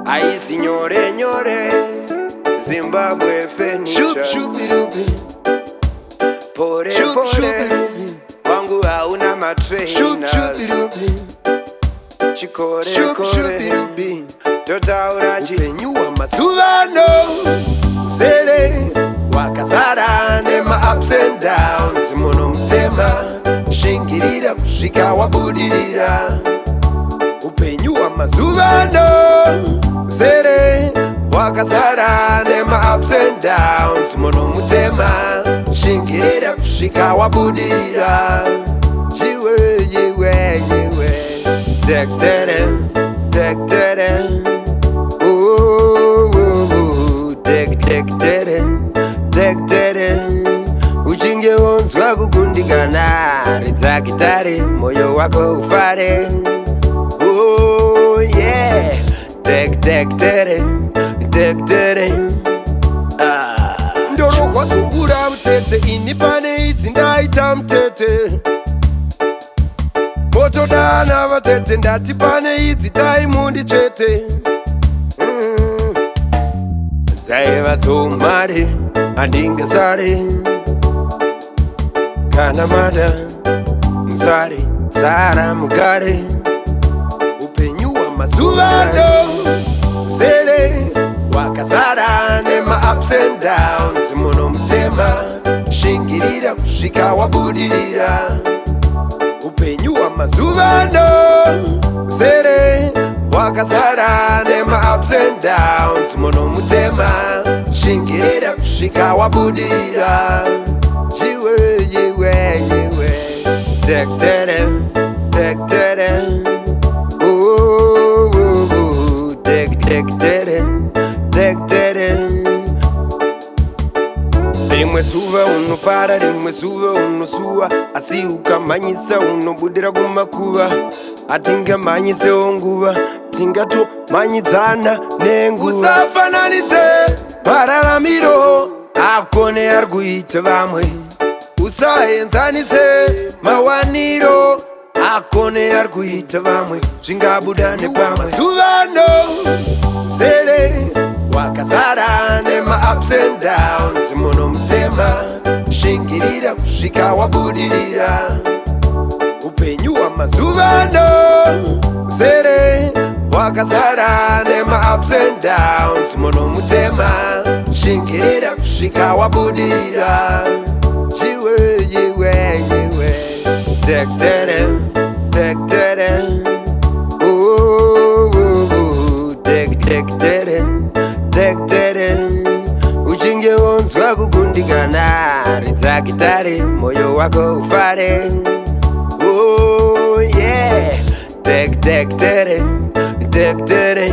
Ai signore nyore Zimbabwe furniture Pore pore Wangu hauna matrainers Chikore kore Totaura Hupenyu Hwamazuvano Uzere wakazara nema ups and downs Muno mtema shingirira kusvika wabudirira Hupenyu Hwamazuvano Uzere wakazara nema ups and downs Muno mtema shingirira kusvika wabudirira Jiwe jiwe jiwe Dek tere dek tere Dek uchinge wonzwa kukundikana ridzakitare moyo wako ufare oh yeah dek tere ndorogwa dzungura mutete ini pane idzi ndaita mutete motodana vatete ndati pane idzi taimundi chete dzaiva dzomari handingasare kana mada musare sara mugare Hupenyu Hwamazuvano Uzere wakazara nema ups and downs Muno mtema shingirira kusvika wabudirira Hupenyu Hwamazuvano Uzere wakazara nema ups and downs Muno mtema shingirira kusvika wabudirira Jiwe jiwe jiwe Dek tere Dek tere Rimwe zuva unofara rimwe zuva unosuwa Asi ukamanyisa unobudira kumakuva Atingamanyisewo nguva Tingatomhanyidzana nenguva Usafananidze mararamiro akone ari kuita vamwe Usaenzanise mawaniro akone ari kuita vamwe Zvingabuda nepamwe Hwamazuvano Uzere wakazara nema ups and downs Muno mtema shingirira kusvika wabudirira Hupenyu Hwamazuvano Uzere wakazara nema ups and downs Muno mtema shingirira kusvika wabudirira Jiwe jiwe jiwe Dek tere Dek tere uchinge wonzwa kukundikana ridzakitare moyo wako ufare oh yeah Dek tere